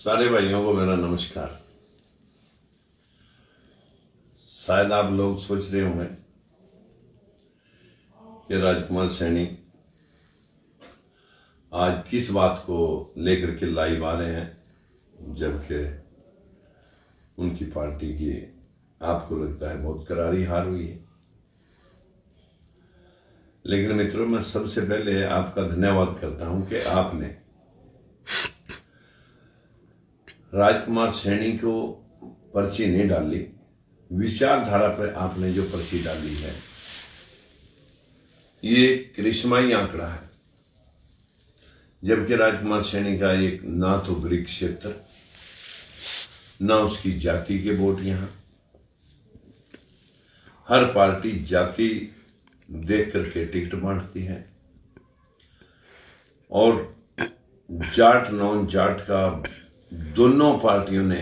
सारे भाइयों को मेरा नमस्कार। शायद आप लोग सोच रहे होंगे कि राजकुमार सैनी आज किस बात को लेकर के लाइव आ रहे हैं, जबकि उनकी पार्टी की आपको लगता है बहुत करारी हार हुई है। लेकिन मित्रों, मैं सबसे पहले आपका धन्यवाद करता हूं कि आपने राजकुमार सैनी को पर्ची नहीं डाली, विचारधारा पर आपने जो पर्ची डाली है ये करिश्माई आंकड़ा है। जबकि राजकुमार सैनी का एक ना तो गृह क्षेत्र, ना उसकी जाति के वोट, यहां हर पार्टी जाति देख करके टिकट बांटती है और जाट नॉन जाट का दोनों पार्टियों ने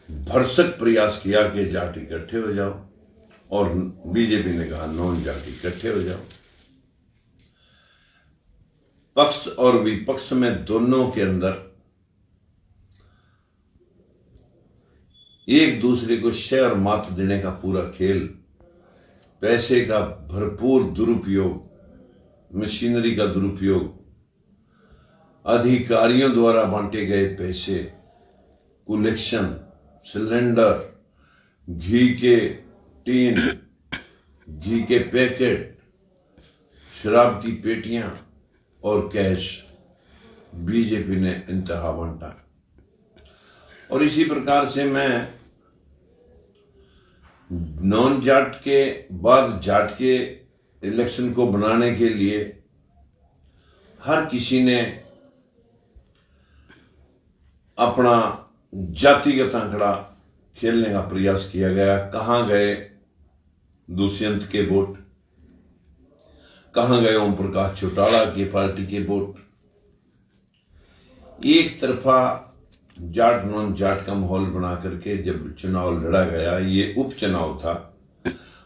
भरसक प्रयास किया कि जाट इकट्ठे हो जाओ, और बीजेपी ने कहा नॉन जाट इकट्ठे हो जाओ। पक्ष और विपक्ष में दोनों के अंदर एक दूसरे को शय और मात देने का पूरा खेल, पैसे का भरपूर दुरुपयोग, मशीनरी का दुरुपयोग, अधिकारियों द्वारा बांटे गए पैसे, कलेक्शन, सिलेंडर, घी के टीन, घी के पैकेट, शराब की पेटियां और कैश बीजेपी ने इंतहा बांटा। और इसी प्रकार से मैं नॉन जाट के बाद जाट के इलेक्शन को बनाने के लिए हर किसी ने अपना जातिगत आंकड़ा खेलने का प्रयास किया गया। कहां गए दुष्यंत के वोट, कहां गए ओम प्रकाश चौटाला की पार्टी के वोट। एक तरफा जाट नॉन जाट का माहौल बना करके जब चुनाव लड़ा गया, ये उपचुनाव था,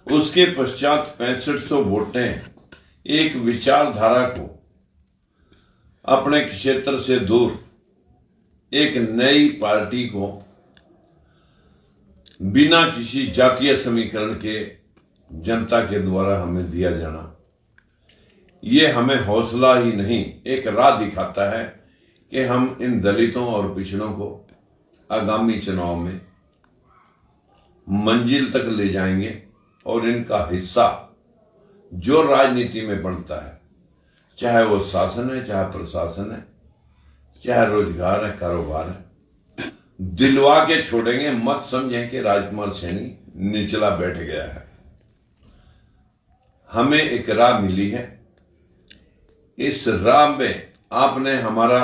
उसके पश्चात 6500 वोटें एक विचारधारा को अपने क्षेत्र से दूर एक नई पार्टी को बिना किसी जातीय समीकरण के जनता के द्वारा हमें दिया जाना, ये हमें हौसला ही नहीं एक राह दिखाता है कि हम इन दलितों और पिछड़ों को आगामी चुनाव में मंजिल तक ले जाएंगे और इनका हिस्सा जो राजनीति में बनता है, चाहे वो शासन है, चाहे प्रशासन है, चाहे रोजगार है, कारोबार है, दिलवा के छोड़ेंगे। मत समझें कि राजकुमार सैनी निचला बैठ गया है। हमें एक राह मिली है, इस राह में आपने हमारा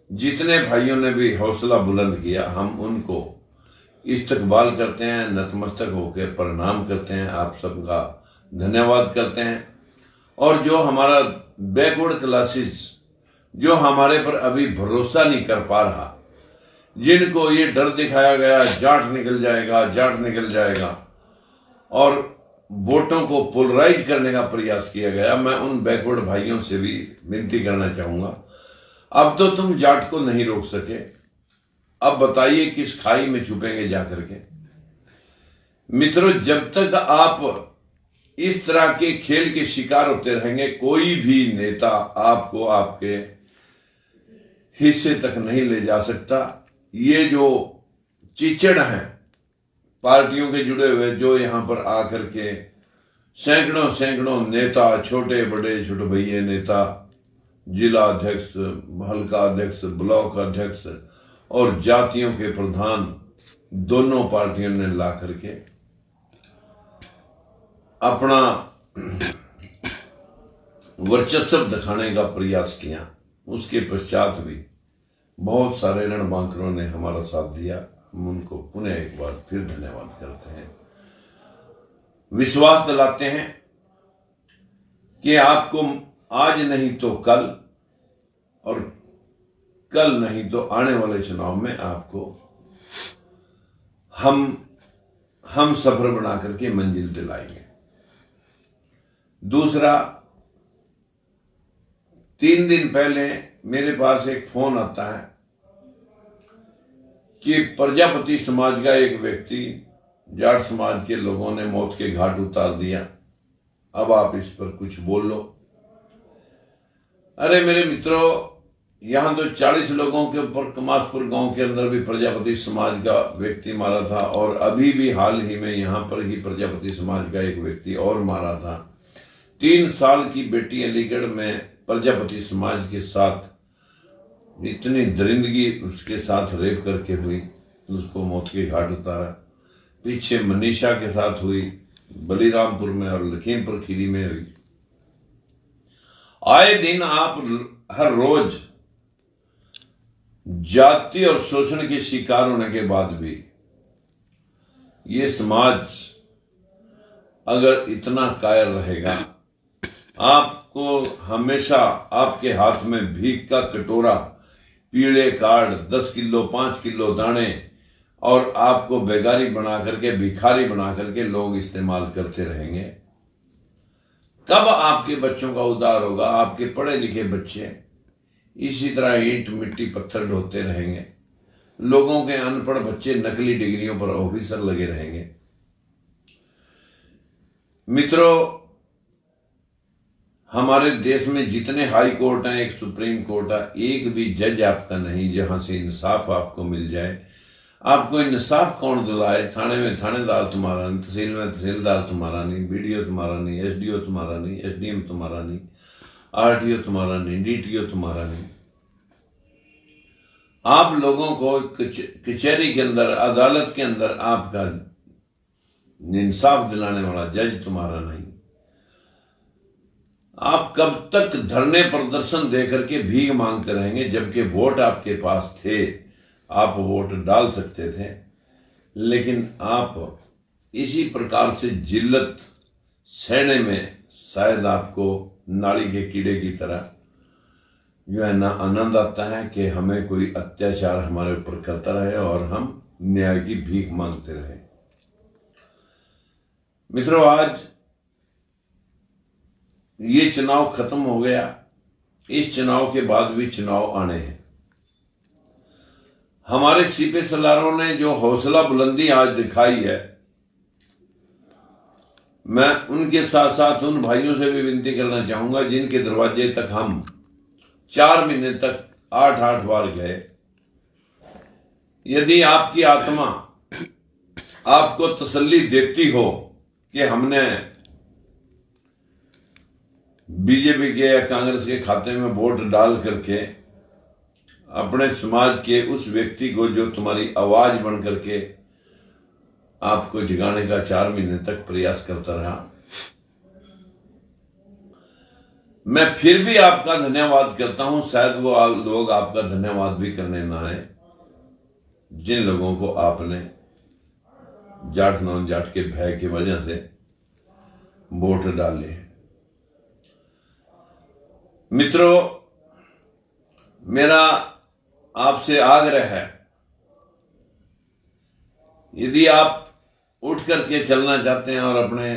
जितने भाइयों ने भी हौसला बुलंद किया, हम उनको इस्तकबाल करते हैं, नतमस्तक होकर प्रणाम करते हैं, आप सबका धन्यवाद करते हैं। और जो हमारा बैकवर्ड क्लासेस, जो हमारे पर अभी भरोसा नहीं कर पा रहा, जिनको ये डर दिखाया गया जाट निकल जाएगा, जाट निकल जाएगा, और वोटों को पोलराइज करने का प्रयास किया गया, मैं उन बैकवर्ड भाइयों से भी विनती करना चाहूंगा, अब तो तुम जाट को नहीं रोक सके, अब बताइए किस खाई में छुपेंगे जाकर के। मित्रों, जब तक आप इस तरह के खेल के शिकार होते रहेंगे, कोई भी नेता आपको आपके हिस्से तक नहीं ले जा सकता। ये जो चिचड़ हैं पार्टियों के जुड़े हुए, जो यहां पर आकर के सैकड़ों सैकड़ों नेता, छोटे बड़े छोटे भैया नेता, जिला अध्यक्ष, हल्का अध्यक्ष, ब्लॉक अध्यक्ष और जातियों के प्रधान, दोनों पार्टियों ने ला करके अपना वर्चस्व दिखाने का प्रयास किया। उसके पश्चात भी बहुत सारे रणबांकरों ने हमारा साथ दिया, हम उनको पुनः एक बार फिर धन्यवाद करते हैं। विश्वास दिलाते हैं कि आपको आज नहीं तो कल, और कल नहीं तो आने वाले चुनाव में आपको हम सफर बना करके मंजिल दिलाएंगे। दूसरा, 3 दिन पहले मेरे पास एक फोन आता है कि प्रजापति समाज का एक व्यक्ति जाट समाज के लोगों ने मौत के घाट उतार दिया, अब आप इस पर कुछ बोल लो। अरे मेरे मित्रों, यहां तो 40 लोगों के ऊपर कमासपुर गांव के अंदर भी प्रजापति समाज का व्यक्ति मारा था, और अभी भी हाल ही में यहां पर ही प्रजापति समाज का एक व्यक्ति और मारा था। 3 साल की बेटी अलीगढ़ में प्रजापति समाज के साथ इतनी दरिंदगी उसके साथ रेप करके हुई, उसको मौत के घाट उतारा। पीछे मनीषा के साथ हुई, बलिरामपुर में और लखीमपुर खीरी में हुई। आए दिन आप हर रोज जाति और शोषण के शिकार होने के बाद भी ये समाज अगर इतना कायर रहेगा, आपको हमेशा आपके हाथ में भीख का कटोरा, पीले कार्ड, 10 किलो 5 किलो दाने और आपको बेगारी बना करके, भिखारी बना करके लोग इस्तेमाल करते रहेंगे, कब आपके बच्चों का उद्धार होगा? आपके पढ़े लिखे बच्चे इसी तरह ईंट मिट्टी पत्थर ढोते रहेंगे, लोगों के अनपढ़ बच्चे नकली डिग्रियों पर ऑफिसर लगे रहेंगे। मित्रों, हमारे देश में जितने हाई कोर्ट हैं, एक सुप्रीम कोर्ट है, एक भी जज आपका नहीं जहां से इंसाफ आपको मिल जाए। आपको इंसाफ कौन दिलाए? थाने में थानेदार तुम्हारा नहीं, तहसील में तहसीलदार तुम्हारा नहीं, बीडीओ तुम्हारा नहीं, एसडीओ तुम्हारा नहीं, एसडीएम तुम्हारा नहीं, आरटीओ तुम्हारा नहीं, डीटीओ तुम्हारा नहीं। आप लोगों को कचहरी के अंदर, अदालत के अंदर आपका इंसाफ दिलाने वाला जज तुम्हारा नहीं। आप कब तक धरने प्रदर्शन देकर के भीख मांगते रहेंगे? जबकि वोट आपके पास थे, आप वोट डाल सकते थे, लेकिन आप इसी प्रकार से जिल्लत सहने में शायद आपको नाली के कीड़े की तरह जो है ना आनंद आता है कि हमें कोई अत्याचार हमारे ऊपर करता रहे और हम न्याय की भीख मांगते रहे। मित्रों, आज ये चुनाव खत्म हो गया, इस चुनाव के बाद भी चुनाव आने हैं। हमारे सीपी सरदारों ने जो हौसला बुलंदी आज दिखाई है, मैं उनके साथ साथ उन भाइयों से भी विनती करना चाहूंगा जिनके दरवाजे तक हम 4 महीने तक 8-8 बार गए। यदि आपकी आत्मा आपको तसल्ली देती हो कि हमने बीजेपी के या कांग्रेस के खाते में वोट डाल करके अपने समाज के उस व्यक्ति को जो तुम्हारी आवाज बन करके आपको जगाने का 4 महीने तक प्रयास करता रहा, मैं फिर भी आपका धन्यवाद करता हूं। शायद वो लोग आपका धन्यवाद भी करने ना आए जिन लोगों को आपने जाट नॉन जाट के भय की वजह से वोट डाले हैं। मित्रों, मेरा आपसे आग्रह है, यदि आप उठ करके चलना चाहते हैं और अपने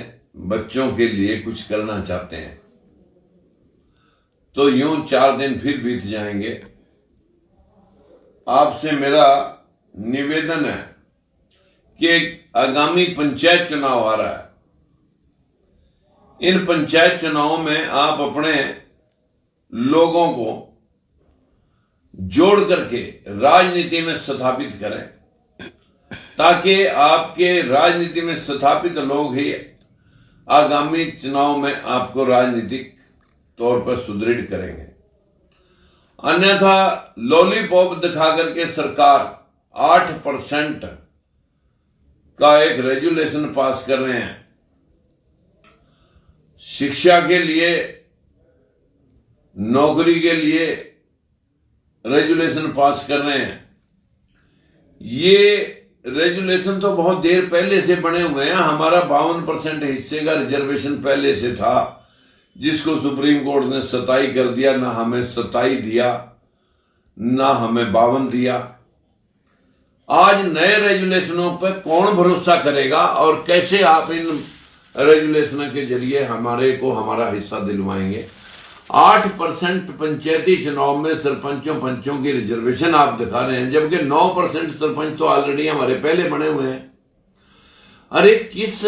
बच्चों के लिए कुछ करना चाहते हैं, तो यूं 4 दिन फिर बीत जाएंगे। आपसे मेरा निवेदन है कि आगामी पंचायत चुनाव आ रहा है, इन पंचायत चुनावों में आप अपने लोगों को जोड़ करके राजनीति में स्थापित करें, ताकि आपके राजनीति में स्थापित लोग ही आगामी चुनाव में आपको राजनीतिक तौर पर सुदृढ़ करेंगे। अन्यथा लॉलीपॉप दिखा करके सरकार 8% का एक रेजुलेशन पास कर रहे हैं, शिक्षा के लिए, नौकरी के लिए रेजुलेशन पास कर रहे हैं। ये रेजुलेशन तो बहुत देर पहले से बने हुए हैं। हमारा 52% हिस्से का रिजर्वेशन पहले से था, जिसको सुप्रीम कोर्ट ने 27 कर दिया। ना हमें 27 दिया, ना हमें 52 दिया। आज नए रेजुलेशनों पर कौन भरोसा करेगा और कैसे आप इन रेजुलेशनों के जरिए हमारे को हमारा हिस्सा दिलवाएंगे? 8% पंचायती चुनाव में सरपंचों पंचों की रिजर्वेशन आप दिखा रहे हैं, जबकि 9% सरपंच तो ऑलरेडी हमारे पहले बने हुए हैं। अरे किस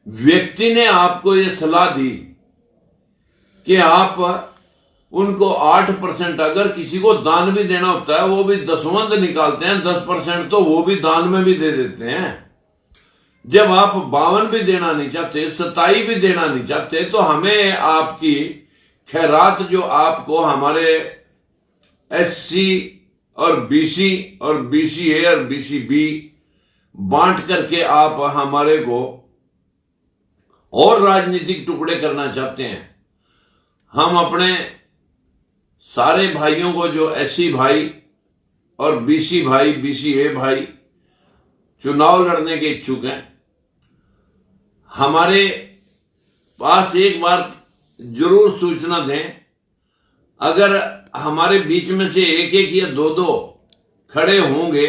व्यक्ति ने आपको यह सलाह दी कि आप उनको 8%, अगर किसी को दान भी देना होता है वो भी दसवंध निकालते हैं, 10% तो वो भी दान में भी दे देते हैं। जब आप 52 भी देना नहीं चाहते, 27 भी देना नहीं चाहते, तो हमें आपकी खैरात जो आपको हमारे एससी और बीसी और बीसीए और बीसीबी बांट करके आप हमारे को और राजनीतिक टुकड़े करना चाहते हैं। हम अपने सारे भाइयों को, जो एससी भाई और बीसी भाई, बीसीए भाई चुनाव लड़ने के इच्छुक हैं, हमारे पास एक बार जरूर सूचना दें। अगर हमारे बीच में से एक एक या दो दो खड़े होंगे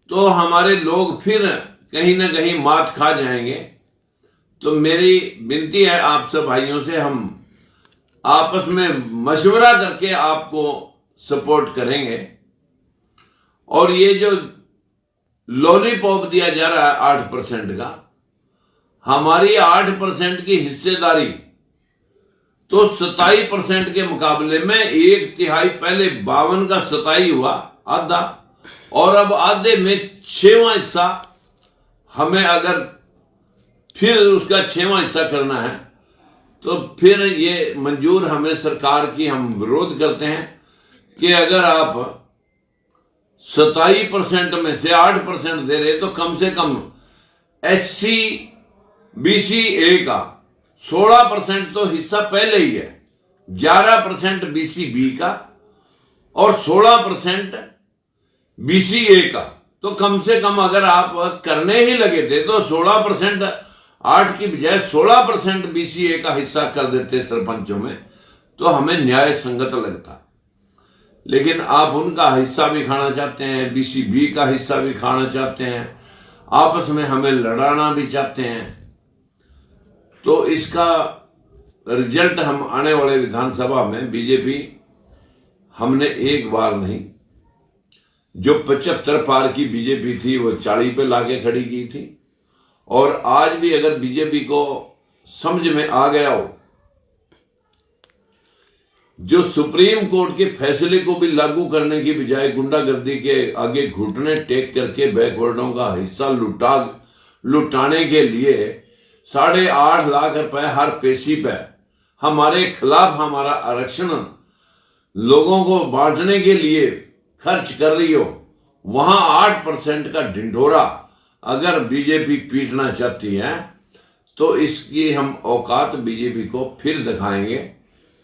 तो हमारे लोग फिर कहीं ना कहीं मात खा जाएंगे। तो मेरी विनती है आप सब भाइयों से, हम आपस में मशवरा करके आपको सपोर्ट करेंगे। और ये जो लॉलीपॉप दिया जा रहा है 8% का, हमारी 8% की हिस्सेदारी तो 27% के मुकाबले में 1/3, पहले 52 का 27 हुआ, आधा, और अब आधे में 6वां हिस्सा हमें अगर फिर उसका 6वां हिस्सा करना है तो फिर ये मंजूर हमें सरकार की, हम विरोध करते हैं कि अगर आप 27% में से 8% दे रहे तो कम से कम एससी बीसीए का 16% तो हिस्सा पहले ही है, 11% बीसीबी का और 16% बीसीए का। तो कम से कम अगर आप करने ही लगे थे तो 16%, 8 की बजाय 16% बीसीए का हिस्सा कर देते सरपंचों में, तो हमें न्याय संगत लगता। लेकिन आप उनका हिस्सा भी खाना चाहते हैं, बीसीबी का हिस्सा भी खाना चाहते हैं, आपस में हमें लड़ाना भी चाहते हैं। तो इसका रिजल्ट हम आने वाले विधानसभा में बीजेपी, हमने एक बार नहीं, जो 75 पार की बीजेपी थी वो 40 पे लाके खड़ी की थी। और आज भी अगर बीजेपी को समझ में आ गया हो, जो सुप्रीम कोर्ट के फैसले को भी लागू करने की बजाय गुंडागर्दी के आगे घुटने टेक करके बैकवर्डों का हिस्सा लुटाने के लिए 8.5 लाख रुपए हर पेशी पे हमारे खिलाफ हमारा आरक्षण लोगों को बांटने के लिए खर्च कर रही हो, वहां 8% का ढिंढोरा अगर बीजेपी पीटना चाहती है तो इसकी हम औकात बीजेपी को फिर दिखाएंगे।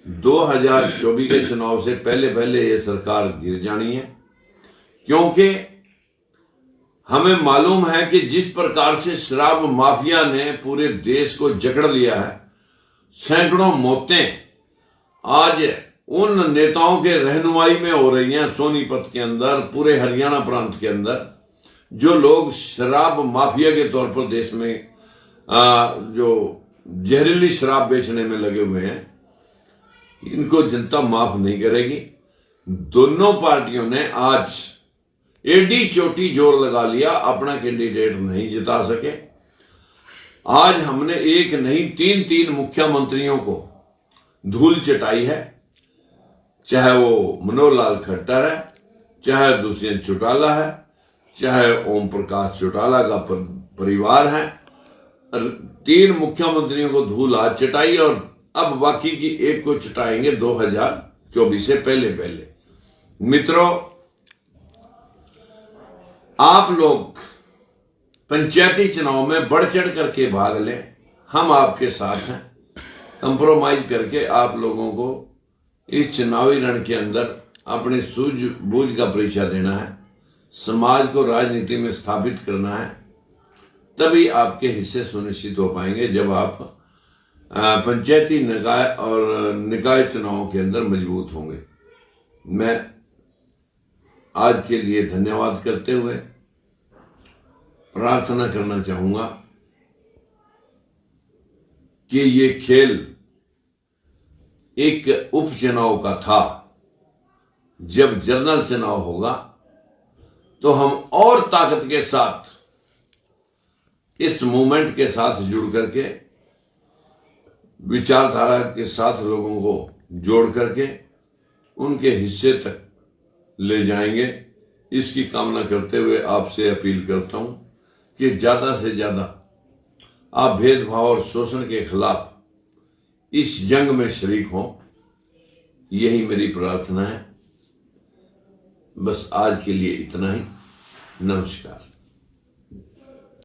2024 के चुनाव से पहले ये सरकार गिर जानी है, क्योंकि हमें मालूम है कि जिस प्रकार से शराब माफिया ने पूरे देश को जकड़ लिया है, सैकड़ों मौतें आज उन नेताओं के रहनुमाई में हो रही हैं सोनीपत के अंदर, पूरे हरियाणा प्रांत के अंदर, जो लोग शराब माफिया के तौर पर देश में जो जहरीली शराब बेचने में लगे हुए हैं, इनको जनता माफ नहीं करेगी। दोनों पार्टियों ने आज एडी चोटी जोर लगा लिया, अपना कैंडिडेट नहीं जिता सके। आज हमने एक नहीं 3 मुख्यमंत्रियों को धूल चटाई है, चाहे वो मनोहर लाल खट्टर है, चाहे दुष्यंत चौटाला है, चाहे ओम प्रकाश चौटाला का परिवार है। 3 मुख्यमंत्रियों को धूल आज चटाई और अब बाकी की एक को चटाएंगे 2024 से पहले। मित्रों, आप लोग पंचायती चुनाव में बढ़ चढ़ करके भाग लें, हम आपके साथ हैं। कंप्रोमाइज करके आप लोगों को इस चुनावी रण के अंदर अपनी सूझबूझ का परिचय देना है, समाज को राजनीति में स्थापित करना है, तभी आपके हिस्से सुनिश्चित हो पाएंगे जब आप पंचायती निकाय और निकाय चुनावों के अंदर मजबूत होंगे। मैं आज के लिए धन्यवाद करते हुए प्रार्थना करना चाहूंगा कि ये खेल एक उपचुनाव का था। जब जनरल चुनाव होगा तो हम और ताकत के साथ इस मूवमेंट के साथ जुड़ करके, विचारधारा के साथ लोगों को जोड़ करके उनके हिस्से तक ले जाएंगे। इसकी कामना करते हुए आपसे अपील करता हूं कि ज्यादा से ज्यादा आप भेदभाव और शोषण के खिलाफ इस जंग में शरीक हों। यही मेरी प्रार्थना है। बस आज के लिए इतना ही। नमस्कार।